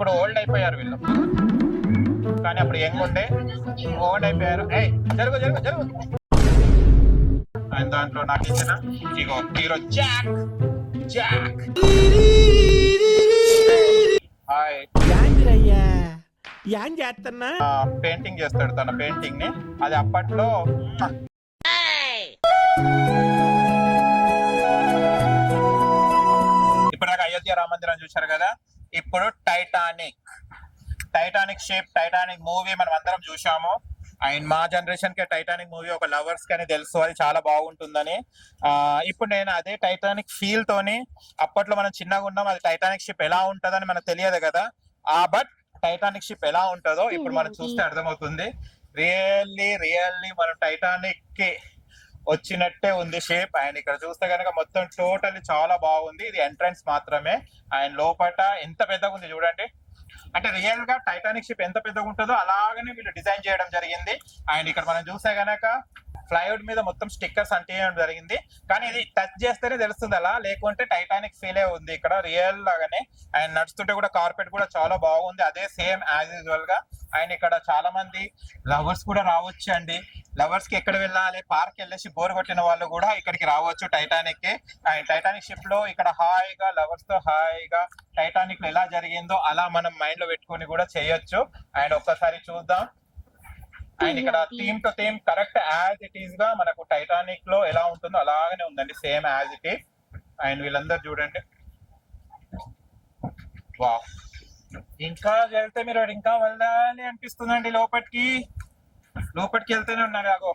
ఇప్పుడు ఓల్డ్ అయిపోయారు వీళ్ళు, కానీ అప్పుడు యంగ్ ఉండే ఓల్డ్ అయిపోయారు. ఏయ్ జరుగు జరుగు జరుగు. ఆయన దాంట్లో నటించిన ego hero Jack. Jack hi. Painting చేస్తాడు తన పెయింటింగ్ ని. అది అప్పట్లో ఇప్పటిదాకా అయోధ్య రామ మందిరం చూశారు కదా. ఇప్పుడు టైటానిక్ షిప్, టైటానిక్ మూవీ మనం అందరం చూసాము. అండ్ మా జనరేషన్ కి టైటానిక్ మూవీ ఒక లవర్స్ కని తెలుసు, అది చాలా బాగుంటుందని. ఇప్పుడు నేను అదే టైటానిక్ ఫీల్ తోని, అప్పట్లో మనం చిన్నగా ఉన్నాం, అది టైటానిక్ షిప్ ఎలా ఉంటదని మనకు తెలియదు కదా. బట్ టైటానిక్ షిప్ ఎలా ఉంటుందో ఇప్పుడు మనం చూస్తే అర్థమవుతుంది. రియల్లీ మనం టైటానిక్ కి వచ్చినట్టే ఉంది షేప్. అండ్ ఇక్కడ చూస్తే కనుక మొత్తం టోటల్లీ చాలా బాగుంది. ఇది ఎంట్రన్స్ మాత్రమే. అండ్ లోపల ఎంత పెద్దగా ఉంది చూడండి. అంటే రియల్ గా టైటానిక్ షిప్ ఎంత పెద్దగా ఉంటుందో అలాగనే వీళ్ళు డిజైన్ చేయడం జరిగింది. అండ్ ఇక్కడ మనం చూస్తే గనక ఫ్లైవుడ్ మీద మొత్తం స్టిక్కర్స్ అంటించడం జరిగింది. కానీ ఇది టచ్ చేస్తేనే తెలుస్తుంది అలా, లేకుంటే టైటానిక్ ఫీలే ఉంది ఇక్కడ రియల్ లాగానే. అండ్ నడుస్తుంటే కూడా కార్పెట్ కూడా చాలా బాగుంది, అదే సేమ్ యాజ్ యూజువల్ గా. అండ్ ఇక్కడ చాలా మంది లవర్స్ కూడా రావచ్చు అండి. లవర్స్ కి ఎక్కడ వెళ్ళాలి, పార్క్ వెళ్ళేసి బోర్ కొట్టిన వాళ్ళు కూడా ఇక్కడికి రావచ్చు టైటానిక్ కి. అండ్ టైటానిక్ షిప్ లో ఇక్కడ హాయిగా లవర్స్ తో హాయిగా టైటానిక్ లో ఎలా జరిగిందో అలా మనం మైండ్ లో పెట్టుకుని కూడా చేయొచ్చు. అండ్ ఒక్కసారి చూద్దాం. అండ్ ఇక్కడ theme to theme correct as it is గా మనకు టైటానిక్ లో ఎలా ఉంటుందో అలాగనే ఉందండి, same as it is. And వీళ్ళందరూ చూడండి, వా. ఇంకా వెళ్తే మీరు ఇంకా వెళ్ళాలి అనిపిస్తుందండి లోపలికి వెళ్తేనే ఉన్నారు. అగో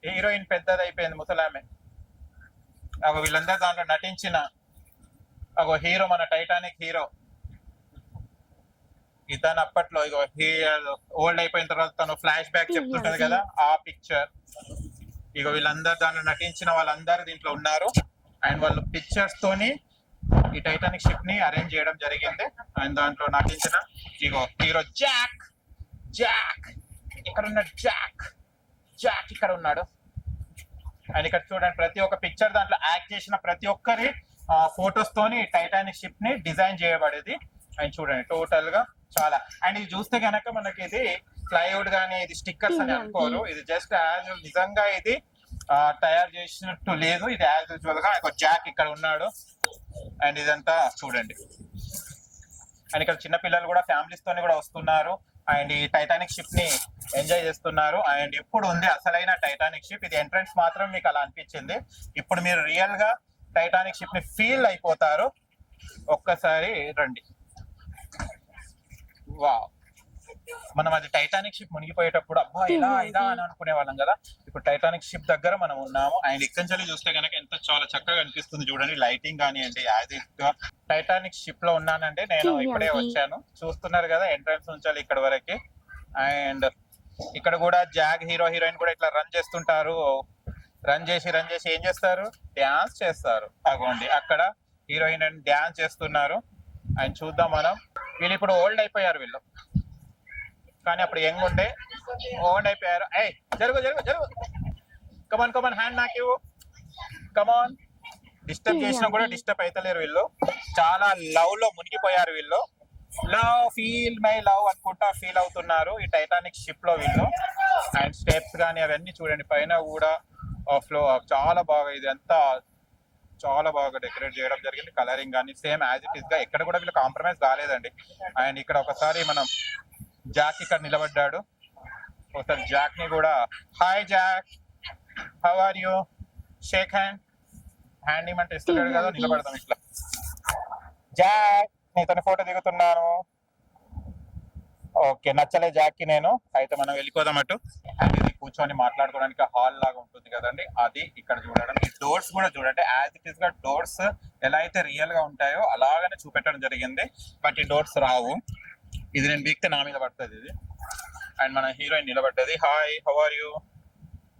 హీరోయిన్ పెద్దది అయిపోయింది, ముసలామె. అగో వీళ్ళందరూ దాంట్లో నటించిన అగో హీరో, మన టైటానిక్ హీరో ఇతను. అప్పట్లో ఇగో ఓల్డ్ అయిపోయిన తర్వాత తను ఫ్లాష్ బ్యాక్ చెప్తుంటది కదా, ఆ పిక్చర్. ఇగో వీళ్ళందరూ దాంట్లో నటించిన వాళ్ళందరూ దీంట్లో ఉన్నారు. అండ్ వాళ్ళు పిక్చర్స్ తోని ఈ టైటానిక్ షిప్ ని అరేంజ్ చేయడం జరిగింది. అండ్ దాంట్లో నటించిన ఇగో హీరో జాక్ ఇక్కడ ఉన్నాడు. జాక్ ఇక్కడ ఉన్నాడు. అండ్ ఇక్కడ చూడండి, ప్రతి ఒక్క పిక్చర్ దాంట్లో యాక్ట్ చేసిన ప్రతి ఒక్కరి ఫొటోస్ తోని టైటానిక్ షిప్ ని డిజైన్ చేయబడేది. అండ్ చూడండి టోటల్ గా చాలా. అండ్ ఇది చూస్తే కనుక మనకి ఇది ప్లైవుడ్ గానీ ఇది స్టిక్కర్స్ అని అనుకోరు, ఇది జస్ట్ యాజ్ నిజంగా ఇది తయారు చేసినట్టు లేదు, ఇది యాజ్ యూజువల్ గా ఒక జాక్ ఇక్కడ ఉన్నాడు. అండ్ ఇదంతా చూడండి. అండ్ ఇక్కడ చిన్న పిల్లలు కూడా ఫ్యామిలీస్ తోని కూడా వస్తున్నారు. అండ్ ఈ టైటానిక్ షిప్ ని ఎంజాయ్ చేస్తున్నారు. అండ్ ఇప్పుడు ఉంది అసలైన టైటానిక్ షిప్. ఇది ఎంట్రన్స్ మాత్రం మీకు అలా అనిపించింది, ఇప్పుడు మీరు రియల్ గా టైటానిక్ షిప్ ని ఫీల్ అయిపోతారు. ఒక్కసారి రండి. వావ్, మనం అది టైటానిక్ షిప్ మునిగిపోయేటప్పుడు అబ్బా ఇలా అని అనుకునే వాళ్ళం కదా, ఇప్పుడు టైటానిక్ షిప్ దగ్గర మనం ఉన్నాము. అండ్ ఇక్కడి నుంచి చూస్తే కనుక ఎంత చాలా చక్కగా అనిపిస్తుంది చూడండి, లైటింగ్ కానివ్వండి. యాజ్ ఇట్ టైటానిక్ షిప్ లో ఉన్నానండి నేను, ఇప్పుడే వచ్చాను. చూస్తున్నారు కదా ఎంట్రన్స్ ఉంచాలి ఇక్కడ వరకు. అండ్ ఇక్కడ కూడా జాక్ హీరోయిన్ కూడా ఇట్లా రన్ చేస్తుంటారు. రన్ చేసి ఏం చేస్తారు, డ్యాన్స్ చేస్తారు. అగోండి అక్కడ హీరోయిన్ అండ్ డ్యాన్స్ చేస్తున్నారు. అండ్ చూద్దాం మనం. వీళ్ళు ఇప్పుడు ఓల్డ్ అయిపోయారు వీళ్ళు, కానీ అప్పుడు యంగ్ ఉండే ఓల్డ్ అయిపోయారు. ఏయ్ జరుగు జరుగు జరుగు. కమాన్ హ్యాండ్ నాకు కమాన్. డిస్టర్బ్ చేసినా కూడా డిస్టర్బ్ అవుతలేరు వీళ్ళు. చాలా లవ్ లో మునిగిపోయారు వీళ్ళు. ఫీల్ మై లవ్ అనుకుంటా ఫీల్ అవుతున్నారు ఈ టైటానిక్ షిప్ లో వీళ్ళు. అండ్ స్టెప్స్ కానీ అవన్నీ చూడండి, పైన కూడా ఫ్లో చాలా బాగా, ఇది అంతా చాలా బాగా డెకరేట్ చేయడం జరిగింది. కలరింగ్ కానీ సేమ్ యాజ్ ఇట్ ఈస్ గా, ఎక్కడ కూడా వీళ్ళు కాంప్రమైజ్ కాలేదండి. అండ్ ఇక్కడ ఒకసారి మనం జాక్ ఇక్కడ నిలబడ్డాడు. ఒకసారి జాక్ ని కూడా, hi Jack, how are you, shake hand ఇవ్వమంటే ఇస్తున్నాడు కదా, నిలబడదాం ఇట్లా. జాక్ నీతో ఫోటో దిగుతున్నాను. ఓకే, నచ్చలే జాక్ కి నేను, అయితే మనం వెళ్ళిపోదాం అటు. అండ్ ఇది కూర్చొని మాట్లాడుకోవడానికి హాల్ లాగా ఉంటుంది కదండి, అది ఇక్కడ చూడడం. ఈ డోర్స్ కూడా చూడండి, యాజ్ ఇట్ ఈస్ గా డోర్స్ ఎలా అయితే రియల్ గా ఉంటాయో అలాగనే చూపెట్టడం జరిగింది. బట్ ఈ డోర్స్ రావు. ఇది నేను బీక్తే నా మీద పడుతుంది ఇది. అండ్ మన హీరోయిన్ నిలబడ్డది. Hi, how are you.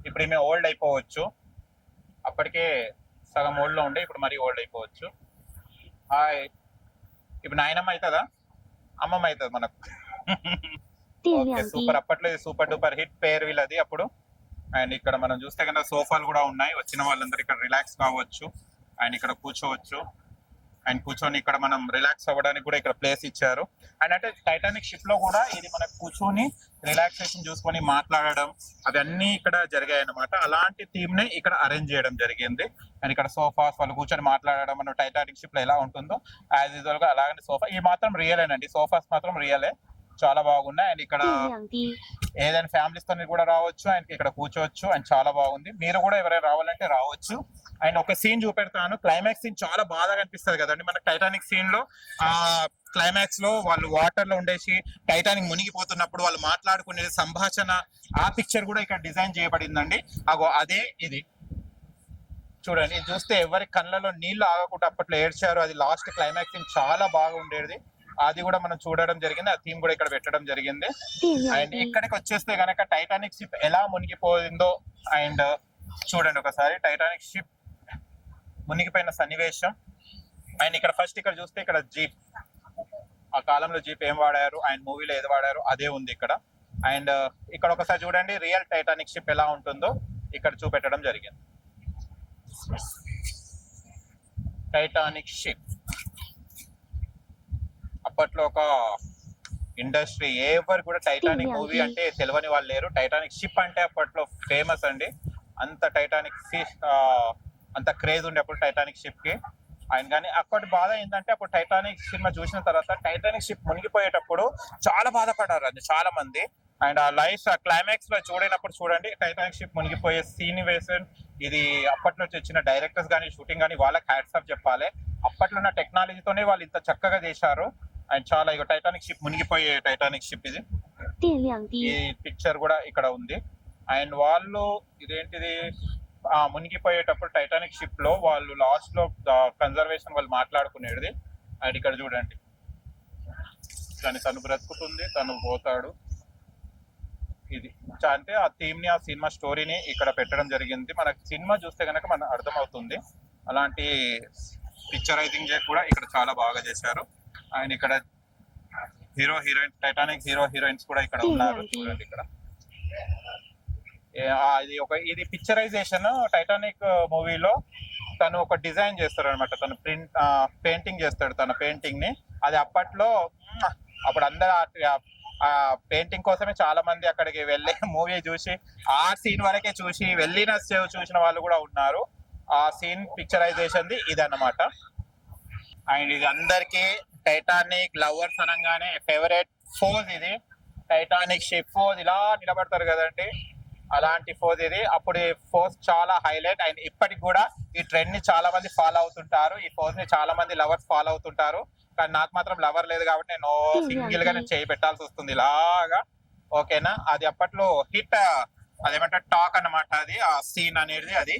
ఇప్పుడు ఈమె ఓల్డ్ అయిపోవచ్చు, అప్పటికే సగం ఓల్డ్ లో ఉండే, ఇప్పుడు మరీ ఓల్డ్ అయిపోవచ్చు. హాయ్. ఇప్పుడు నాయనమ్మ అవుతుందా, అమ్మమ్మ అవుతుంది మనకు. Okay super. అప్పట్లో సూపర్ డూపర్ హిట్ పేరు వీళ్ళది అప్పుడు. అండ్ ఇక్కడ మనం చూస్తే కనుక సోఫాలు కూడా ఉన్నాయి, వచ్చిన వాళ్ళందరూ ఇక్కడ రిలాక్స్ కావచ్చు. అండ్ ఇక్కడ కూర్చోవచ్చు. అండ్ కూర్చొని ఇక్కడ మనం రిలాక్స్ అవ్వడానికి కూడా ఇక్కడ ప్లేస్ ఇచ్చారు. అండ్ అంటే టైటానిక్ షిప్ లో కూడా ఇది మనకు కూర్చొని రిలాక్సేషన్ చూసుకొని మాట్లాడడం అవన్నీ ఇక్కడ జరిగాయి అన్నమాట. అలాంటి థీమ్ ని ఇక్కడ అరేంజ్ చేయడం జరిగింది. అండ్ ఇక్కడ సోఫాస్ వాళ్ళు కూర్చొని మాట్లాడడం మన టైటానిక్ షిప్ లో ఎలా ఉంటుందో యాజ్ యూజువల్ గా అలాగే సోఫా ఈ మాత్రం రియలేనండి, సోఫాస్ మాత్రం రియలే, చాలా బాగున్నాయి. అండ్ ఇక్కడ ఏదైనా ఫ్యామిలీస్ తో కూడా రావచ్చు అండ్ ఇక్కడ కూర్చోవచ్చు అండ్ చాలా బాగుంది. మీరు కూడా ఎవరైనా రావాలంటే రావచ్చు. అండ్ ఒక సీన్ చూపెడతాను, క్లైమాక్స్ సీన్ చాలా బాగా కనిపిస్తుంది కదండి మనకి టైటానిక్ సీన్ లో. ఆ క్లైమాక్స్ లో వాళ్ళు వాటర్ లో ఉండేసి టైటానిక్ మునిగిపోతున్నప్పుడు వాళ్ళు మాట్లాడుకునే సంభాషణ, ఆ పిక్చర్ కూడా ఇక్కడ డిజైన్ చేయబడిందండి. అదే ఇది చూడండి, ఇది చూస్తే ఎవరి కళ్ళలో నీళ్లు ఆగకుండా అప్పట్లో ఏడ్చారు. అది లాస్ట్ క్లైమాక్స్ సీన్ చాలా బాగా ఉండేది, అది కూడా మనం చూడడం జరిగింది. ఆ థీమ్ కూడా ఇక్కడ పెట్టడం జరిగింది. అండ్ ఇక్కడికి వచ్చేస్తే గనక టైటానిక్ షిప్ ఎలా మునిగిపోయిందో అండ్ చూడండి ఒకసారి టైటానిక్ షిప్ మునిగిపోయిన సన్నివేశం. అండ్ ఇక్కడ ఫస్ట్ ఇక్కడ చూస్తే ఇక్కడ జీప్, ఆ కాలంలో జీప్ ఏం వాడారు అండ్ మూవీలో ఏది వాడారు అదే ఉంది ఇక్కడ. అండ్ ఇక్కడ ఒకసారి చూడండి రియల్ టైటానిక్ షిప్ ఎలా ఉంటుందో ఇక్కడ చూపెట్టడం జరిగింది. టైటానిక్ షిప్ అప్పట్లో ఒక ఇండస్ట్రీ, ఎవరు కూడా టైటానిక్ మూవీ అంటే తెలియని వాళ్ళు లేరు. టైటానిక్ షిప్ అంటే అప్పట్లో ఫేమస్ అండి, అంత టైటానిక్ అంత క్రేజ్ ఉండే అప్పుడు టైటానిక్ షిప్ కి. ఆయన కానీ అప్పటి బాధ ఏంటంటే అప్పుడు టైటానిక్ సినిమా చూసిన తర్వాత టైటానిక్ షిప్ మునిగిపోయేటప్పుడు చాలా బాధపడ్డారు అది చాలా మంది. అండ్ ఆ లైఫ్ క్లైమాక్స్ లో చూడనప్పుడు చూడండి టైటానిక్ షిప్ మునిగిపోయే సీన్ వేసన్, ఇది అప్పట్లో వచ్చిన డైరెక్టర్స్ కానీ షూటింగ్ కానీ వాళ్ళకి హ్యాట్స్ ఆఫ్ చెప్పాలి. అప్పట్లో ఉన్న టెక్నాలజీతోనే వాళ్ళు ఇంత చక్కగా చేశారు. అండ్ చాలా ఇక టైటానిక్ షిప్ మునిగిపోయే టైటానిక్ షిప్ ఇది, ఈ పిక్చర్ కూడా ఇక్కడ ఉంది. అండ్ వాళ్ళు ఇదేంటిది మునిగిపోయేటప్పుడు టైటానిక్ షిప్ లో వాళ్ళు లాస్ట్ లో కన్జర్వేషన్ వాళ్ళు మాట్లాడుకునేది. అండ్ ఇక్కడ చూడండి తను బ్రతుకుతుంది, తను పోతాడు. ఇది అంటే ఆ థీమ్ ని, ఆ సినిమా స్టోరీని ఇక్కడ పెట్టడం జరిగింది. మనకి సినిమా చూస్తే కనుక మనకు అర్థమవుతుంది. అలాంటి పిక్చరైజింగ్ కూడా ఇక్కడ చాలా బాగా చేశారు. అండ్ ఇక్కడ hero heroine, Titanic hero heroines కూడా ఇక్కడ ఉన్నారు చూడండి. ఇక్కడ ఇది పిక్చరైజేషన్ టైటానిక్ మూవీలో తను ఒక డిజైన్ చేస్తాడు అనమాట, తను పెయింటింగ్ చేస్తాడు తన పెయింటింగ్ ని. అది అప్పట్లో అప్పుడు అందరూ ఆ పెయింటింగ్ కోసమే చాలా మంది అక్కడికి వెళ్ళి మూవీ చూసి ఆ సీన్ వరకే చూసి వెళ్ళిన చూసిన వాళ్ళు కూడా ఉన్నారు. ఆ సీన్ పిక్చరైజేషన్ ఇది అన్నమాట. అండ్ ఇది అందరికి టైటానిక్ లవర్స్ అనగానే ఫేవరెట్ ఫోజ్ ఇది, టైటానిక్ షిప్ ఫోజ్ ఇలా నిలబడతారు కదండి, అలాంటి ఫోజ్ ఇది. అప్పుడు ఈ ఫోజ్ చాలా హైలైట్. అండ్ ఇప్పటికి కూడా ఈ ట్రెండ్ ని చాలా మంది ఫాలో అవుతుంటారు, ఈ ఫోజ్ ని చాలా మంది లవర్స్ ఫాలో అవుతుంటారు. కానీ నాకు మాత్రం లవర్ లేదు కాబట్టి నేను సింగిల్ గా నేను చేయి పెట్టాల్సి వస్తుంది ఇలాగా, ఓకేనా. అది అప్పట్లో హిట్, అదేమంటారు టాక్ అన్నమాట అది, ఆ సీన్ అనేది అది.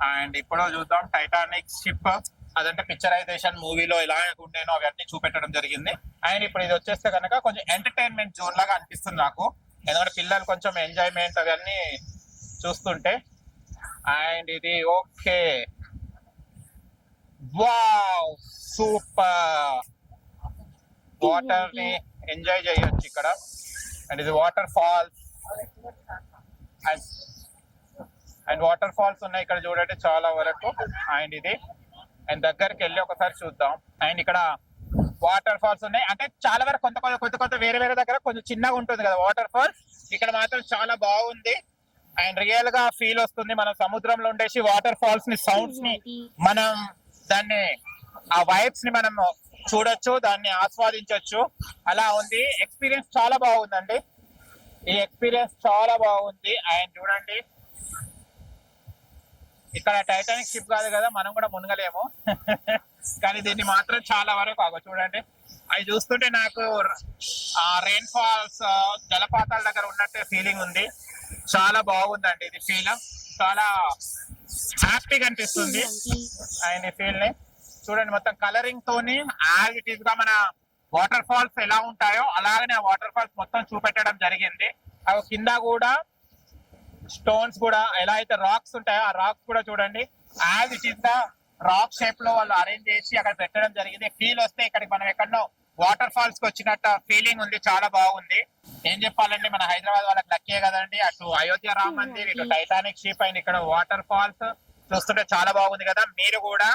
అండ్ ఇప్పుడు చూద్దాం టైటానిక్ షిప్, అదంటే పిక్చరైజేషన్ మూవీలో ఎలా ఉండేనో అవన్నీ చూపెట్టడం జరిగింది. అండ్ ఇప్పుడు ఇది వచ్చేస్తే కనుక కొంచెం ఎంటర్టైన్మెంట్ జోన్ లాగా అనిపిస్తుంది నాకు, ఎందుకంటే పిల్లలు కొంచెం ఎంజాయ్మెంట్ అవన్నీ చూస్తుంటే. అండ్ ఇది ఓకే, వావ్ సూపర్, వాటర్ ని ఎంజాయ్ చేయొచ్చు ఇక్కడ. అండ్ ఇది water falls, and water falls ఉన్నాయి ఇక్కడ చూడండి చాలా వరకు. అండ్ ఇది అండ్ దగ్గరికి వెళ్ళి ఒకసారి చూద్దాం. అండ్ ఇక్కడ వాటర్ ఫాల్స్ ఉన్నాయి, అంటే చాలా వరకు కొత్త వేరే దగ్గర కొంచెం చిన్నగా ఉంటుంది కదా వాటర్ ఫాల్స్, ఇక్కడ మాత్రం చాలా బాగుంది. అండ్ రియల్ గా ఫీల్ వస్తుంది, మనం సముద్రంలో ఉండేసి వాటర్ ఫాల్స్ ని, సౌండ్స్ ని మనం దాన్ని, ఆ వైబ్స్ ని మనం చూడొచ్చు, దాన్ని ఆస్వాదించవచ్చు. అలా ఉంది, ఎక్స్పీరియన్స్ చాలా బాగుందండి, ఈ ఎక్స్పీరియన్స్ చాలా బాగుంది. అండ్ చూడండి ఇక్కడ టైటానిక్ షిప్ కాదు కదా, మనం కూడా మునగలేము కానీ దీన్ని మాత్రం చాలా వరకు చూడండి, అవి చూస్తుంటే నాకు ఆ రెయిన్ ఫాల్స్, జలపాతాల దగ్గర ఉన్నట్టే ఫీలింగ్ ఉంది. చాలా బాగుందండి ఇది ఫీల్, చాలా హ్యాపీగా అనిపిస్తుంది. అండ్ ఈ ఫీల్ ని చూడండి మొత్తం కలరింగ్ తోని యాజ్ ఇట్ ఈస్ గా మన వాటర్ ఫాల్స్ ఎలా ఉంటాయో అలాగనే ఆ వాటర్ ఫాల్స్ మొత్తం చూపెట్టడం జరిగింది. అవి కింద కూడా స్టోన్స్ కూడా ఎలా అయితే రాక్స్ ఉంటాయో ఆ రాక్స్ కూడా చూడండి యాజ్ ఇట్ ఈస్ గా రాక్ షేప్ లో వాళ్ళు అరేంజ్ చేసి అక్కడ పెట్టడం జరిగింది. ఫీల్ వస్తే ఇక్కడికి మనం ఎక్కడో వాటర్ ఫాల్స్ కి వచ్చినట్టు ఫీలింగ్ ఉంది, చాలా బాగుంది. ఏం చెప్పాలండి, మన హైదరాబాద్ వాళ్ళకి లక్కే కదండి, అటు అయోధ్య రామ్ మందిర్, ఇటు టైటానిక్ షిప్, అండ్ ఇక్కడ వాటర్ ఫాల్స్, చూస్తుంటే చాలా బాగుంది కదా. మీరు కూడా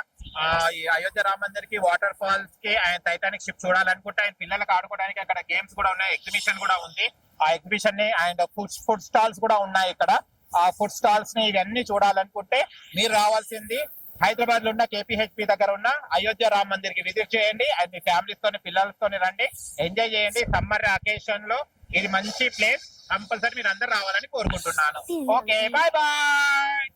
ఈ అయోధ్య రామ మందిర్ కి, వాటర్ ఫాల్స్ కి అండ్ టైటానిక్ షిప్ చూడాలనుకుంటే అండ్ పిల్లలకు ఆడుకోవడానికి అక్కడ గేమ్స్ కూడా ఉన్నాయి, ఎగ్జిబిషన్ కూడా ఉంది. ఆ ఎగ్జిబిషన్ ని అండ్ ఫుడ్ స్టాల్స్ కూడా ఉన్నాయి ఇక్కడ. ఆ ఫుడ్ స్టాల్స్ ని ఇవన్నీ చూడాలనుకుంటే మీరు రావాల్సింది హైదరాబాద్ లో ఉన్న కేపీహెచ్పి దగ్గర ఉన్న అయోధ్య రామ మందిర్ కి విజిట్ చేయండి. అండ్ మీ ఫ్యామిలీస్ తోని పిల్లలతోని రండి, ఎంజాయ్ చేయండి. సమ్మర్ అకేషన్ లో ఇది మంచి ప్లేస్, కంపల్సరీ మీరు అందరు రావాలని కోరుకుంటున్నాను. Okay, bye bye.